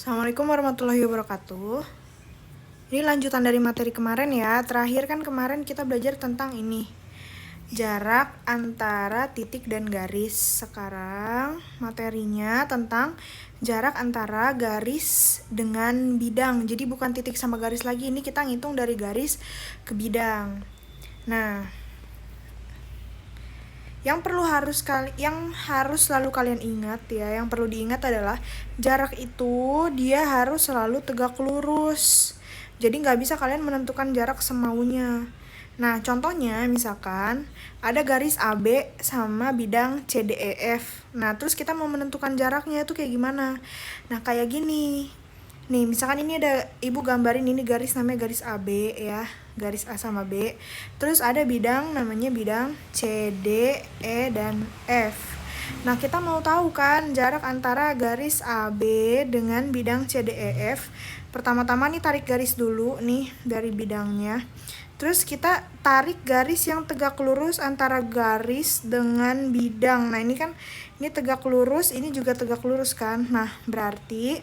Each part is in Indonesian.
Assalamualaikum warahmatullahi wabarakatuh. Ini lanjutan dari materi kemarin ya. Terakhir kan kemarin kita belajar tentang ini, jarak antara titik dan garis. Sekarang materinya tentang jarak antara garis dengan bidang. Jadi bukan titik sama garis lagi, ini kita ngitung dari garis ke bidang. Nah, yang harus selalu kalian ingat ya, yang perlu diingat adalah jarak itu dia harus selalu tegak lurus. Jadi nggak bisa kalian menentukan jarak semaunya. Nah, contohnya misalkan ada garis AB sama bidang CDEF. Nah, terus kita mau menentukan jaraknya itu kayak gimana? Nah, kayak gini. Nih, misalkan ini ada ibu gambarin ini garis namanya garis AB ya, garis A sama B. Terus ada bidang namanya bidang C, D, E, dan F. Nah, kita mau tahu kan jarak antara garis AB dengan bidang C, D, E, F. Pertama-tama nih tarik garis dulu nih dari bidangnya. Terus kita tarik garis yang tegak lurus antara garis dengan bidang. Nah, ini kan ini tegak lurus, ini juga tegak lurus kan. Nah, berarti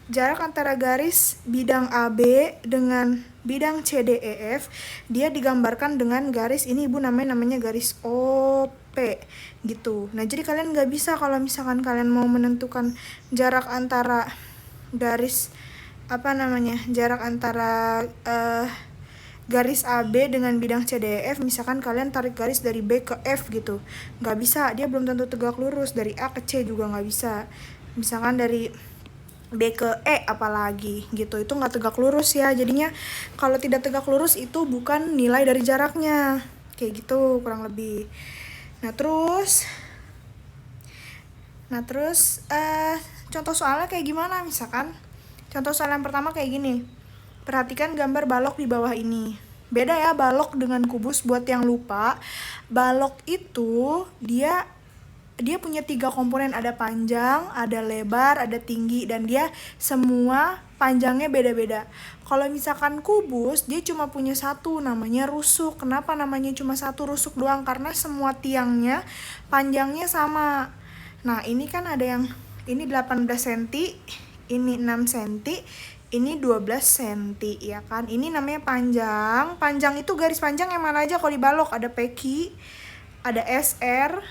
jarak antara garis bidang AB dengan bidang CDEF dia digambarkan dengan garis ini ibu namanya garis OP gitu. Nah, jadi kalian nggak bisa kalau misalkan kalian mau menentukan jarak antara garis jarak antara garis AB dengan bidang CDEF, misalkan kalian tarik garis dari B ke F gitu, nggak bisa, dia belum tentu tegak lurus. Dari A ke C juga nggak bisa, misalkan dari B ke E apalagi gitu, itu nggak tegak lurus ya. Jadinya kalau tidak tegak lurus itu bukan nilai dari jaraknya, kayak gitu kurang lebih. Nah terus contoh soalnya kayak gimana? Misalkan contoh soal yang pertama kayak gini, perhatikan gambar balok di bawah ini. Beda ya balok dengan kubus. Buat yang lupa, balok itu dia punya 3 komponen, ada panjang, ada lebar, ada tinggi, dan dia semua panjangnya beda-beda. Kalau misalkan kubus, dia cuma punya satu, namanya rusuk. Kenapa namanya cuma satu rusuk doang? Karena semua tiangnya panjangnya sama. Nah, ini kan ada yang ini 18 cm, ini 6 cm, ini 12 cm ya kan. Ini namanya panjang. Panjang itu garis panjang yang mana aja kalau di balok? Ada PQ, ada SR,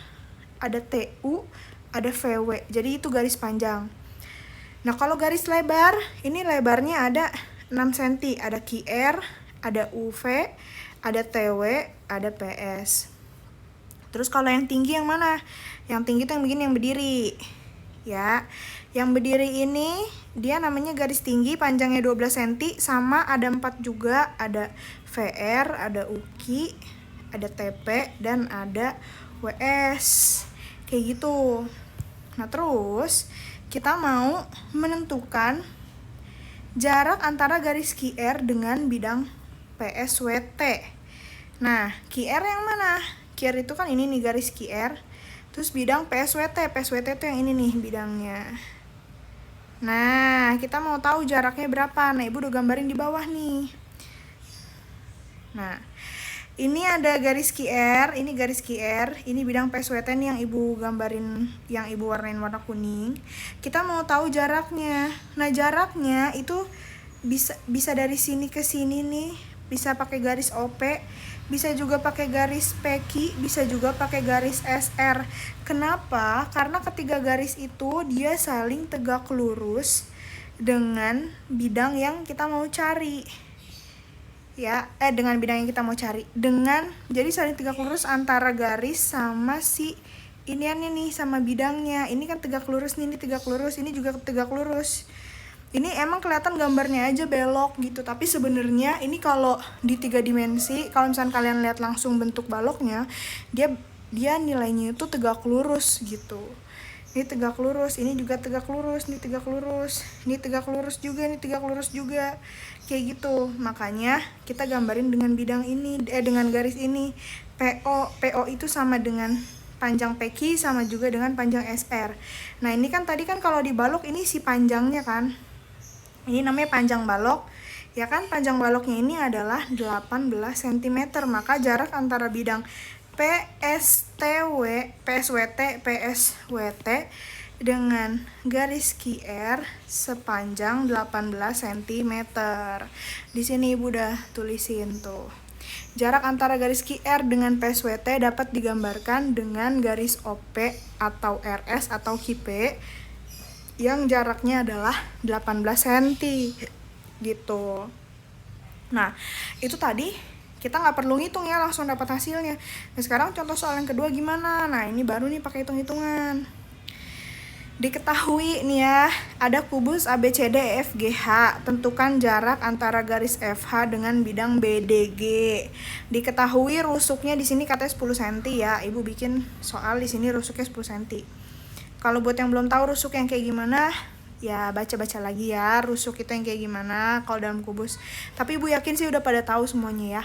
ada TU, ada VW. Jadi itu garis panjang. Nah, kalau garis lebar, ini lebarnya ada 6 cm, ada QR, ada UV, ada TW, ada PS. Terus kalau yang tinggi yang mana? Yang tinggi itu yang begini, yang berdiri. Ya. Yang berdiri ini dia namanya garis tinggi, panjangnya 12 cm, sama ada 4 juga, ada VR, ada UKI, ada TP, dan ada WS. Kayak gitu. Nah, terus kita mau menentukan jarak antara garis QR dengan bidang PSWT. Nah, QR yang mana? QR itu kan ini nih garis QR. Terus bidang PSWT. PSWT itu yang ini nih bidangnya. Nah, kita mau tahu jaraknya berapa. Nah, ibu udah gambarin di bawah nih. Nah, ini ada garis QR, ini garis QR, ini bidang PSWT nih yang ibu gambarin, yang ibu warnain warna kuning. Kita mau tahu jaraknya. Nah, jaraknya itu bisa dari sini ke sini nih, bisa pakai garis OP, bisa juga pakai garis PQ, bisa juga pakai garis SR. Kenapa? Karena ketiga garis itu dia saling tegak lurus dengan bidang yang kita mau cari. Ya, dengan bidang yang kita mau cari. Jadi saling tegak lurus antara garis sama si iniannya nih, sama bidangnya. Ini kan tegak lurus nih, ini tegak lurus, ini juga tegak lurus. Ini emang kelihatan gambarnya aja belok gitu, tapi sebenarnya ini kalau di 3 dimensi, kalau misalnya kalian lihat langsung bentuk baloknya, dia nilainya itu tegak lurus gitu. Ini tegak lurus, ini juga tegak lurus, ini tegak lurus, ini tegak lurus juga, ini tegak lurus juga, kayak gitu. Makanya kita gambarin dengan bidang ini, dengan garis ini. PO itu sama dengan panjang PQ, sama juga dengan panjang SR. Nah, ini kan tadi kan kalau di balok ini si panjangnya kan, ini namanya panjang balok ya kan. Panjang baloknya ini adalah 18 cm. Maka jarak antara bidang PSWT dengan garis QR sepanjang 18 cm. Di sini Ibu udah tulisin tuh. Jarak antara garis QR dengan PSWT dapat digambarkan dengan garis OP atau RS atau HP yang jaraknya adalah 18 cm gitu. Nah, itu tadi kita nggak perlu ngitung ya, langsung dapat hasilnya. Nah, sekarang contoh soal yang kedua gimana? Nah, ini baru nih pakai hitung-hitungan. Diketahui nih ya, ada kubus ABCD EFGH. Tentukan jarak antara garis FH dengan bidang BDG. Diketahui rusuknya di sini katanya 10 cm ya. Ibu bikin soal di sini rusuknya 10 cm. Kalau buat yang belum tahu rusuk yang kayak gimana, ya baca-baca lagi ya rusuk itu yang kayak gimana kalau dalam kubus. Tapi Ibu yakin sih udah pada tahu semuanya ya.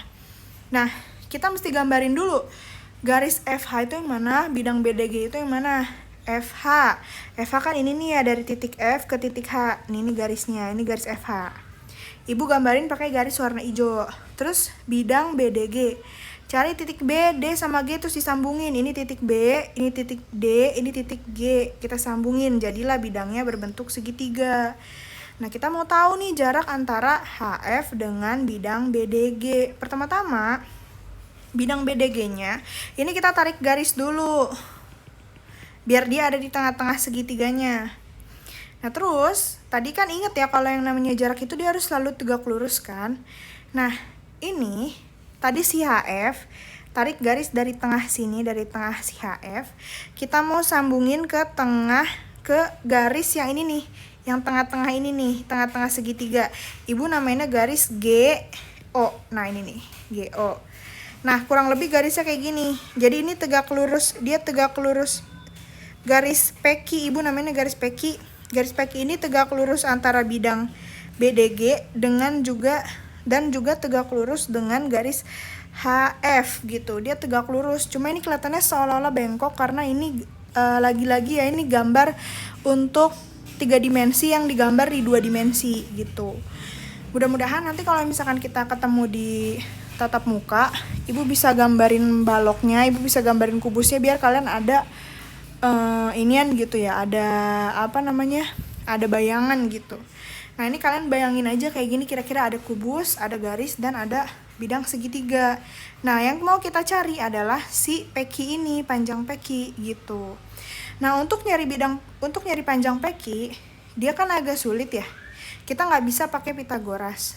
Nah, kita mesti gambarin dulu. Garis FH itu yang mana, bidang BDG itu yang mana? FH kan ini nih ya, dari titik F ke titik H. Ini garisnya, ini garis FH. Ibu gambarin pakai garis warna hijau. Terus bidang BDG. Cari titik B, D sama G terus disambungin. Ini titik B, ini titik D, ini titik G. Kita sambungin, jadilah bidangnya berbentuk segitiga. Nah, kita mau tahu nih jarak antara HF dengan bidang BDG. Pertama-tama, bidang BDG-nya, ini kita tarik garis dulu. Biar dia ada di tengah-tengah segitiganya. Nah, terus, tadi kan inget ya kalau yang namanya jarak itu dia harus selalu tegak lurus kan. Nah, ini tadi si HF, tarik garis dari tengah sini, dari tengah si HF, kita mau sambungin ke tengah, ke garis yang ini nih, yang tengah-tengah ini nih, tengah-tengah segitiga. Ibu namainnya garis GO. Nah, ini nih, GO. Nah, kurang lebih garisnya kayak gini. Jadi ini tegak lurus, dia tegak lurus. Garis PQ, Ibu namanya garis PQ. Garis PQ ini tegak lurus antara bidang BDG dengan juga tegak lurus dengan garis HF gitu. Dia tegak lurus. Cuma ini kelihatannya seolah-olah bengkok karena ini lagi-lagi ya ini gambar untuk 3 dimensi yang digambar di 2 dimensi gitu. Mudah-mudahan nanti kalau misalkan kita ketemu di tatap muka, Ibu bisa gambarin baloknya, Ibu bisa gambarin kubusnya biar kalian ada inian gitu ya, ada apa namanya, ada bayangan gitu. Nah, ini kalian bayangin aja kayak gini, kira-kira ada kubus, ada garis, dan ada bidang segitiga. Nah, yang mau kita cari adalah si PQ ini, panjang PQ gitu. Nah, untuk nyari panjang PQ, dia kan agak sulit ya. Kita nggak bisa pakai Pitagoras.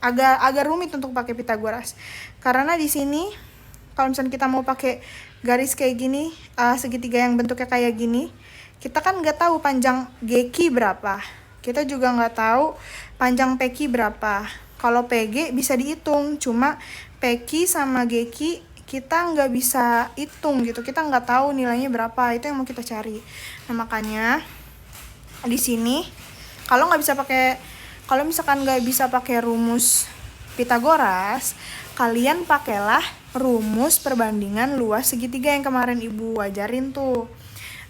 Agak rumit untuk pakai Pitagoras. Karena di sini kalau misalnya kita mau pakai garis kayak gini, segitiga yang bentuknya kayak gini, kita kan nggak tahu panjang GQ berapa. Kita juga nggak tahu panjang PQ berapa. Kalau PG bisa dihitung, cuma PQ sama GQ kita nggak bisa hitung gitu. Kita nggak tahu nilainya berapa. Itu yang mau kita cari. Nah, makanya di sini kalau misalkan nggak bisa pakai rumus Pitagoras, kalian pakailah rumus perbandingan luas segitiga yang kemarin Ibu ajarin tuh.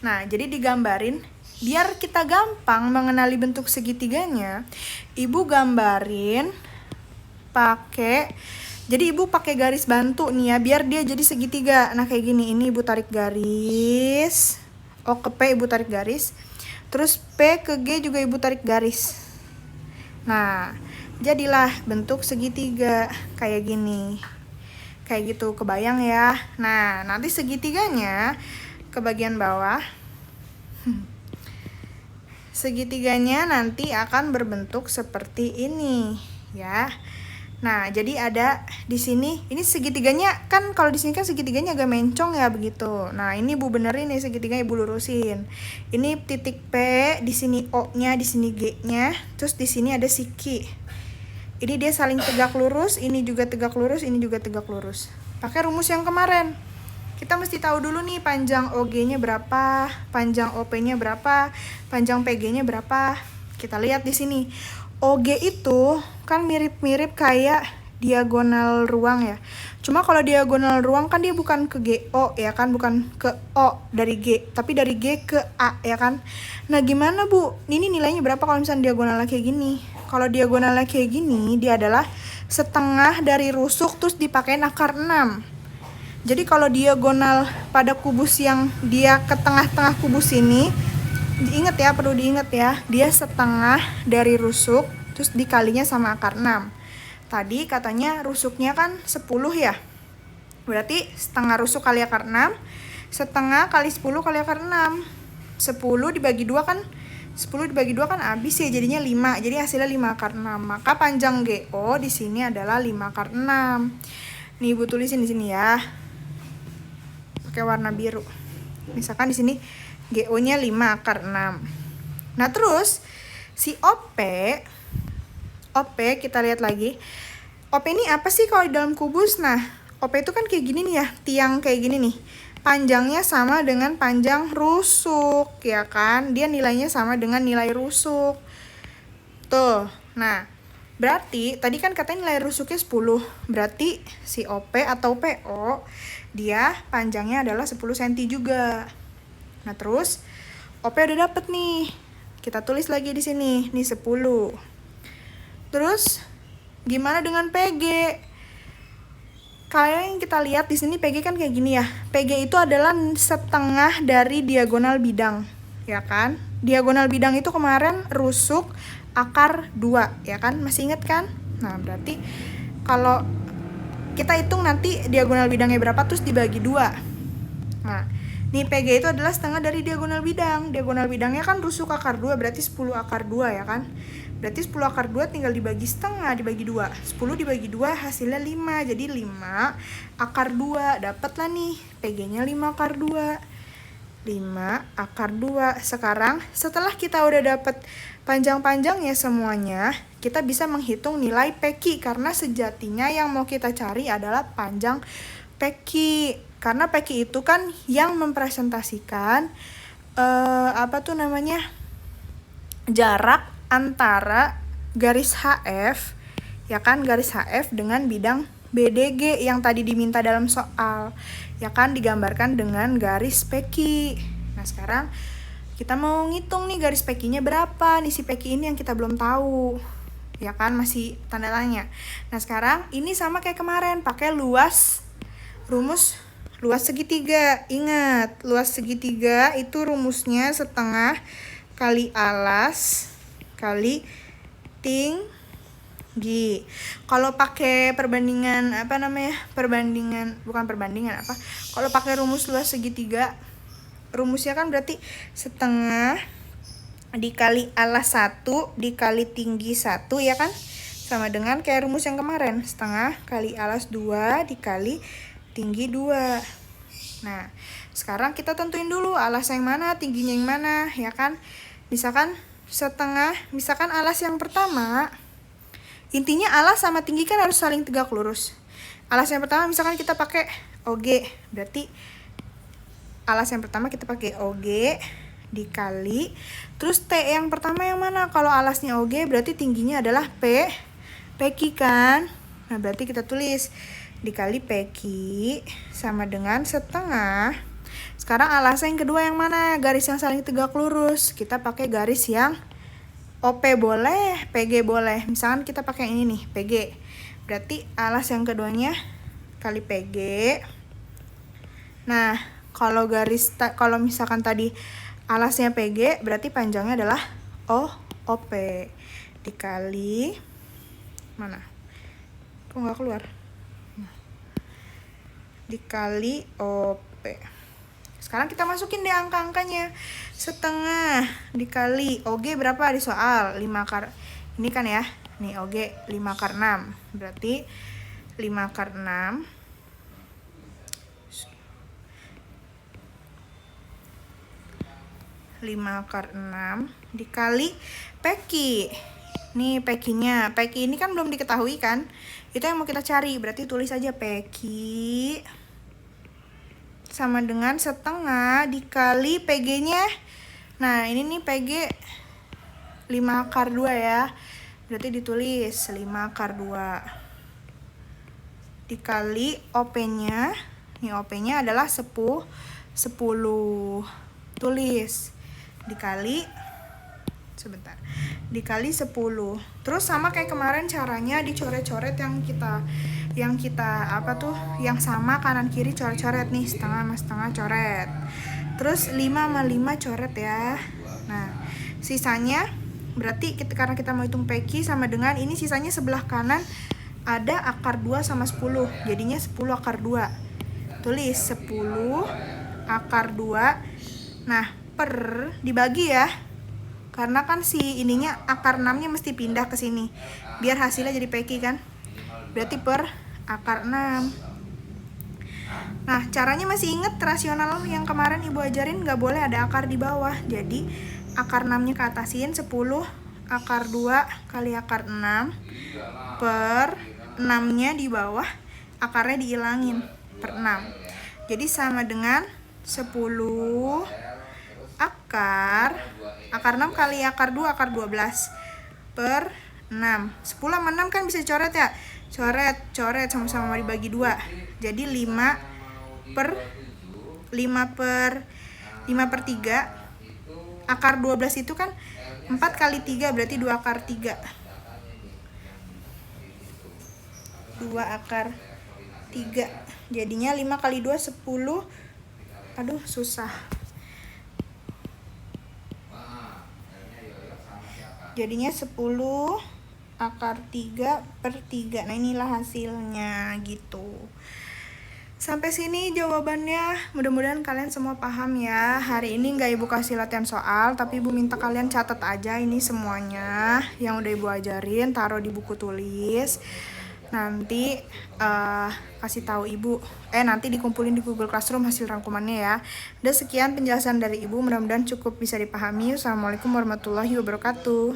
Nah, jadi digambarin biar kita gampang mengenali bentuk segitiganya. Ibu gambarin jadi Ibu pakai garis bantu nih ya, biar dia jadi segitiga. Nah, kayak gini. Ini Ibu tarik garis. O ke P Ibu tarik garis. Terus P ke G juga Ibu tarik garis. Nah, jadilah bentuk segitiga kayak gini. Kayak gitu, kebayang ya. Nah, nanti segitiganya ke bagian bawah. Segitiganya nanti akan berbentuk seperti ini, ya. Nah, jadi ada di sini, ini segitiganya kan kalau di sini kan segitiganya agak mencong ya begitu. Nah, ini Ibu benerin nih segitiganya, Ibu lurusin. Ini titik P, di sini O-nya, di sini G-nya, terus di sini ada si Q. Ini dia saling tegak lurus, ini juga tegak lurus, ini juga tegak lurus. Pakai rumus yang kemarin. Kita mesti tahu dulu nih panjang OG-nya berapa, panjang OP-nya berapa, panjang PG-nya berapa. Kita lihat di sini. OG itu kan mirip-mirip kayak diagonal ruang ya. Cuma kalau diagonal ruang kan dia bukan ke GO ya kan, bukan ke O dari G, tapi dari G ke A ya kan. Nah, gimana Bu? Ini nilainya berapa kalau misalnya diagonalnya kayak gini? Kalau diagonalnya kayak gini, dia adalah setengah dari rusuk terus dipakein akar 6. Jadi kalau diagonal pada kubus yang dia ke tengah-tengah kubus ini, Diingat ya, perlu diingat ya. Dia setengah dari rusuk, terus dikalinya sama akar 6. Tadi katanya rusuknya kan 10 ya. Berarti setengah rusuk kali akar 6, setengah kali 10 kali akar 6. 10 dibagi 2 kan 10 dibagi 2 kan habis ya, jadinya 5. Jadi hasilnya 5 akar 6. Maka panjang GO di sini adalah 5 akar 6. Nih Ibu tulisin di sini ya. Pakai warna biru. Misalkan di sini GO-nya 5 akar 6. Nah, terus si OP kita lihat lagi. OP ini apa sih kalau di dalam kubus? Nah, OP itu kan kayak gini nih ya, tiang kayak gini nih. Panjangnya sama dengan panjang rusuk, ya kan? Dia nilainya sama dengan nilai rusuk. Tuh. Nah, berarti tadi kan katanya nilai rusuknya 10. Berarti si OP atau PO dia panjangnya adalah 10 cm juga. Nah, terus OP udah dapet nih. Kita tulis lagi di sini, nih 10. Terus gimana dengan PG? Kayak yang kita lihat di sini PG kan kayak gini ya. PG itu adalah setengah dari diagonal bidang, ya kan? Diagonal bidang itu kemarin rusuk akar 2, ya kan? Masih inget kan? Nah, berarti kalau kita hitung nanti diagonal bidangnya berapa terus dibagi 2. Nah, nih PG itu adalah setengah dari diagonal bidang. Diagonal bidangnya kan rusuk akar 2, berarti 10 akar 2 ya kan? Berarti 10 akar 2 tinggal dibagi setengah, dibagi 2. 10 dibagi 2 hasilnya 5. Jadi 5 akar 2. Dapatlah nih PG-nya 5 akar 2. 5 akar 2. Sekarang setelah kita udah dapat panjang-panjangnya semuanya, kita bisa menghitung nilai PQ. Karena sejatinya yang mau kita cari adalah panjang PQ. Karena PQ itu kan yang mempresentasikan jarak antara garis HF, ya kan, garis HF dengan bidang BDG yang tadi diminta dalam soal, ya kan, digambarkan dengan garis PQ. Nah, sekarang kita mau ngitung nih garis PQ-nya berapa nih, si PQ ini yang kita belum tahu, ya kan, masih tanda tanya. Nah, sekarang ini sama kayak kemarin, pakai rumus luas segitiga. Ingat, luas segitiga itu rumusnya setengah kali alas kali tinggi. Kalau pakai kalau pakai rumus luas segitiga, rumusnya kan berarti setengah dikali alas 1 dikali tinggi 1, ya kan? Sama dengan kayak rumus yang kemarin, setengah kali alas 2 dikali tinggi 2. Nah, sekarang kita tentuin dulu alas yang mana, tingginya yang mana, ya kan? Misalkan alas yang pertama, intinya alas sama tinggi kan harus saling tegak lurus. Alas yang pertama misalkan kita pakai OG, berarti alas yang pertama kita pakai OG dikali, terus T yang pertama yang mana? Kalau alasnya OG berarti tingginya adalah PQ kan? Nah, berarti kita tulis dikali PQ sama dengan setengah. Sekarang alas yang kedua yang mana? Garis yang saling tegak lurus. Kita pakai garis yang OP boleh, PG boleh. Misalkan kita pakai ini nih, PG. Berarti alas yang keduanya kali PG. Nah, kalau misalkan tadi alasnya PG, berarti panjangnya adalah OP dikali mana? Kok nggak keluar? Dikali OP. Sekarang kita masukin deh angka-angkanya. Setengah dikali OG berapa di soal? 5 akar. Ini kan ya. Nih OG 5 akar 6. Berarti 5 akar 6 dikali PQ. Nih PQ-nya. PQ ini kan belum diketahui kan? Itu yang mau kita cari. Berarti tulis aja PQ sama dengan setengah dikali PG-nya. Nah, ini nih PG 5 akar 2 ya. Berarti ditulis 5 akar 2 dikali OP-nya. Nih OP-nya adalah 10. Tulis dikali dikali 10. Terus sama kayak kemarin caranya dicoret-coret yang sama kanan kiri coret-coret nih, setengah sama setengah coret. Terus 5 sama 5 coret ya. Nah, sisanya berarti karena kita mau hitung PQ sama dengan ini, sisanya sebelah kanan ada akar 2 sama 10. Jadinya 10 akar 2. Tulis 10 akar 2. Nah, per dibagi ya. Karena kan si ininya akar 6-nya mesti pindah ke sini. Biar hasilnya jadi PQ kan. Berarti per akar 6. Nah, caranya masih inget rasional yang kemarin Ibu ajarin, nggak boleh ada akar di bawah. Jadi, akar 6-nya ke atasin, 10 akar 2 kali akar 6 per 6-nya di bawah, akarnya dihilangin per 6. Jadi sama dengan 10 akar 6 kali akar 2, akar 12 per 6. 10 sama 6 kan bisa coret ya? Coret sama-sama dibagi 2. Jadi 5 per 3. Akar 12 itu kan 4 kali 3 berarti 2 akar 3. 2 akar 3. Jadinya 5 kali 2 10. Aduh, susah. Jadinya 10 akar 3 per 3. Nah, inilah hasilnya gitu. Sampai sini jawabannya. Mudah-mudahan kalian semua paham ya. Hari ini nggak Ibu kasih latihan soal, tapi Ibu minta kalian catat aja ini semuanya yang udah Ibu ajarin, taruh di buku tulis. Nanti kasih tahu Ibu. Nanti dikumpulin di Google Classroom hasil rangkumannya ya. Udah, sekian penjelasan dari Ibu. Mudah-mudahan cukup bisa dipahami. Assalamualaikum warahmatullahi wabarakatuh.